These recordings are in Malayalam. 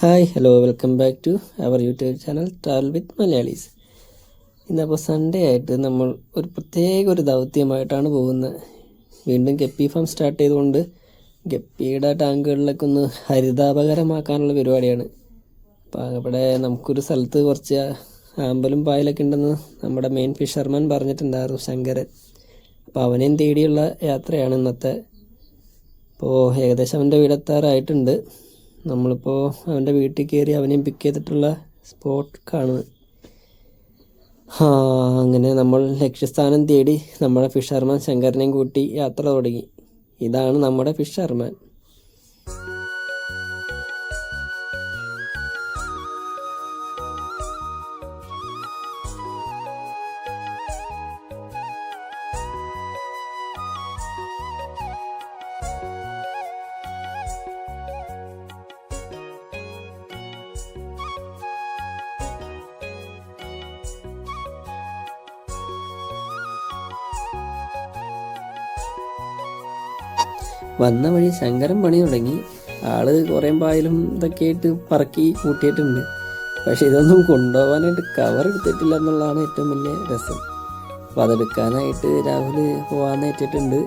Hi hello welcome back to our YouTube channel travel with Malayalis. ഇന്നപ്പോൾ സൺഡേ ആയിട്ട് നമ്മൾ ഒരു ദൗത്യമായിട്ടാണ് പോകുന്നത്. വീണ്ടും ഗപ്പി ഫാം സ്റ്റാർട്ട് ചെയ്തുകൊണ്ട് ഗപ്പിയുടെ ടാങ്കുകളിലൊക്കെ ഒന്ന് ഹരിതാപകരമാക്കാനുള്ള പരിപാടിയാണ്. അപ്പോൾ അവിടെ നമുക്കൊരു സ്ഥലത്ത് കുറച്ച് ആമ്പലും പായലൊക്കെ ഉണ്ടെന്ന് നമ്മുടെ മെയിൻ ഫിഷർമാൻ പറഞ്ഞിട്ടുണ്ടായിരുന്നു, ശങ്കരൻ. അപ്പോൾ അവനെയും തേടിയുള്ള യാത്രയാണ് ഇന്നത്തെ. അപ്പോൾ ഏകദേശം അവൻ്റെ വീടെത്താറായിട്ടുണ്ട്. നമ്മളിപ്പോൾ അവൻ്റെ വീട്ടിൽ കയറി അവനെയും പിക്ക് ചെയ്തിട്ടുള്ള സ്പോട്ട് കാണുന്നത്. അങ്ങനെ നമ്മൾ ലക്ഷ്യസ്ഥാനം തേടി നമ്മുടെ ഫിഷർമാൻ ശങ്കരനെയും കൂട്ടി യാത്ര തുടങ്ങി. ഇതാണ് നമ്മുടെ ഫിഷർമാൻ. വന്ന വഴി ശങ്കരൻ പണി തുടങ്ങി. ആള് കുറേ പായലും ഇതൊക്കെ ആയിട്ട് പറക്കി കൂട്ടിയിട്ടുണ്ട്. പക്ഷെ ഇതൊന്നും കൊണ്ടുപോകാനായിട്ട് കവർ എടുത്തിട്ടില്ല എന്നുള്ളതാണ് ഏറ്റവും വലിയ രസം. അപ്പോൾ അതെടുക്കാനായിട്ട് രാഹുൽ പോകാൻ ഏറ്റിട്ടുണ്ട്.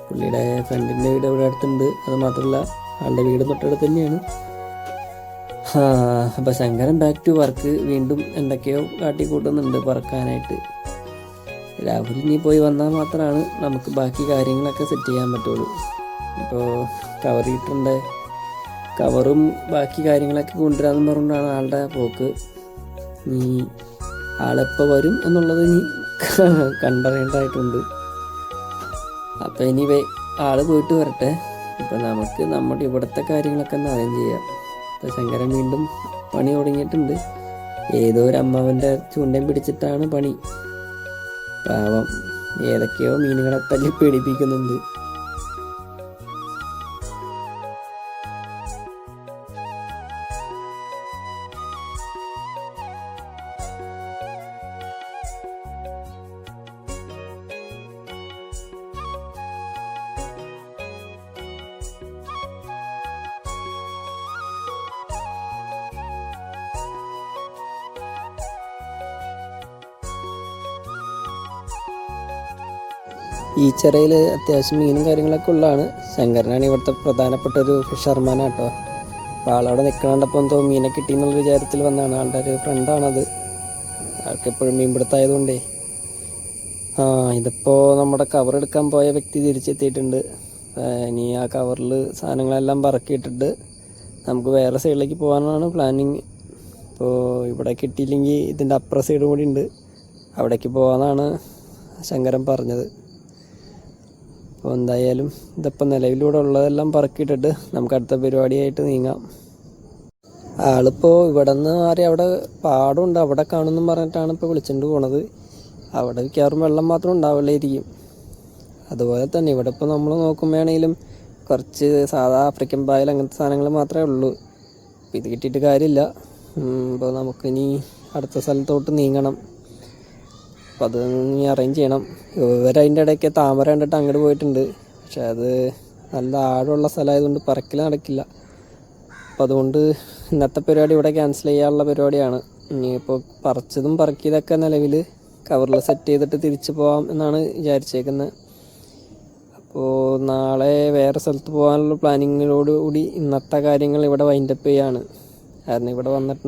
പുള്ളിയുടെ ഫ്രണ്ടിൻ്റെ വീട് ഇവിടെ അടുത്തുണ്ട്. അത് മാത്രമല്ല ആളുടെ വീട് തൊട്ടടുത്ത് തന്നെയാണ്. അപ്പോൾ ശങ്കരൻ ബാക്ക് ടു വർക്ക്. വീണ്ടും എന്തൊക്കെയോ കാട്ടിക്കൂട്ടുന്നുണ്ട് പറക്കാനായിട്ട്. രാഹുൽ ഇനി പോയി വന്നാൽ മാത്രമാണ് നമുക്ക് ബാക്കി കാര്യങ്ങളൊക്കെ സെറ്റ് ചെയ്യാൻ പറ്റുള്ളൂ. ഇപ്പോൾ കവർ ഇട്ടുണ്ട്, കവറും ബാക്കി കാര്യങ്ങളൊക്കെ കൊണ്ടുവരാമെന്ന് പറഞ്ഞുകൊണ്ടാണ് ആളുടെ പോക്ക്. ഇനി ആളെപ്പോൾ വരും എന്നുള്ളത് ഇനി കണ്ടറിയേണ്ടതായിട്ടുണ്ട്. അപ്പോൾ ഇനി ആൾ പോയിട്ട് വരട്ടെ. ഇപ്പോൾ നമുക്ക് നമ്മുടെ ഇവിടുത്തെ കാര്യങ്ങളൊക്കെ ഒന്ന് അറേഞ്ച് ചെയ്യാം. ഇപ്പോൾ ശങ്കരൻ വീണ്ടും പണി തുടങ്ങിയിട്ടുണ്ട്. ഏതോ ഒരു അമ്മാവൻ്റെ ചൂണ്ടയും പിടിച്ചിട്ടാണ് പണി. പാവം ഏതൊക്കെയോ മീനുകളെ തല്ലി പേടിപ്പിക്കുന്നുണ്ട്. ഈ ചെറയിൽ അത്യാവശ്യം മീനും കാര്യങ്ങളൊക്കെ ഉള്ളതാണ്. ശങ്കരനാണ് ഇവിടുത്തെ പ്രധാനപ്പെട്ട ഒരു ഫിഷർമാനാട്ടോ. അപ്പോൾ ആളവിടെ നിൽക്കണണ്ടപ്പോൾ എന്തോ മീനെ കിട്ടിയെന്നുള്ള വിചാരത്തിൽ വന്നതാണ്. ആളുടെ ഒരു ഫ്രണ്ടാണത്. ആൾക്ക് എപ്പോഴും മീൻ പിടുത്തമായതുകൊണ്ടേ. ഇതിപ്പോൾ നമ്മുടെ കവർ എടുക്കാൻ പോയ വ്യക്തി തിരിച്ചെത്തിയിട്ടുണ്ട്. ഇനി ആ കവറിൽ സാധനങ്ങളെല്ലാം പറക്കിയിട്ടിട്ട് നമുക്ക് വേറെ സൈഡിലേക്ക് പോകാനാണ് പ്ലാനിങ്. ഇപ്പോൾ ഇവിടെ കിട്ടിയില്ലെങ്കിൽ ഇതിൻ്റെ അപ്പുറ സൈഡും കൂടി ഉണ്ട്, അവിടേക്ക് പോകാമെന്നാണ് ശങ്കരൻ പറഞ്ഞത്. അപ്പോൾ എന്തായാലും ഇതിപ്പോൾ നിലവിലൂടെ ഉള്ളതെല്ലാം പറക്കിയിട്ടിട്ട് നമുക്ക് അടുത്ത പരിപാടിയായിട്ട് നീങ്ങാം. ആളിപ്പോൾ ഇവിടെ നിന്ന് മാറി അവിടെ പാടമുണ്ട്, അവിടെ കാണുമെന്നും പറഞ്ഞിട്ടാണ് ഇപ്പോൾ വിളിച്ചുകൊണ്ട് പോണത്. അവിടെ മിക്കവാറും വെള്ളം മാത്രം ഉണ്ടാവില്ലായിരിക്കും. അതുപോലെ തന്നെ ഇവിടെ ഇപ്പോൾ നമ്മൾ നോക്കുമ്പോഴാണെങ്കിലും കുറച്ച് സാധാ ആഫ്രിക്കൻ പായൽ അങ്ങനത്തെ സാധനങ്ങൾ മാത്രമേ ഉള്ളൂ. അപ്പോൾ ഇത് കിട്ടിയിട്ട് കാര്യമില്ല. ഇപ്പോൾ നമുക്കിനി അടുത്ത സ്ഥലത്തോട്ട് നീങ്ങണം. അപ്പോൾ അത് ഇനി അറേഞ്ച് ചെയ്യണം. ഇവരതിൻ്റെ ഇടയ്ക്ക് താമര കണ്ടിട്ട് അങ്ങോട്ട് പോയിട്ടുണ്ട്. പക്ഷെ അത് നല്ല ആഴമുള്ള സ്ഥലമായതുകൊണ്ട് പറക്കൽ നടക്കില്ല. അപ്പോൾ അതുകൊണ്ട് ഇന്നത്തെ പരിപാടി ഇവിടെ ക്യാൻസൽ ചെയ്യാനുള്ള പരിപാടിയാണ്. ഇനിയിപ്പോൾ പറിച്ചതും പറക്കിയതൊക്കെ നിലവിൽ കവറിൽ സെറ്റ് ചെയ്തിട്ട് തിരിച്ചു പോകാം എന്നാണ് വിചാരിച്ചേക്കുന്നത്. അപ്പോൾ നാളെ വേറെ സ്ഥലത്ത് പോകാനുള്ള പ്ലാനിങ്ങിനോടുകൂടി ഇന്നത്തെ കാര്യങ്ങൾ ഇവിടെ വൈൻഡപ്പ് ചെയ്യാണ്. കാരണം ഇവിടെ വന്നിട്ട്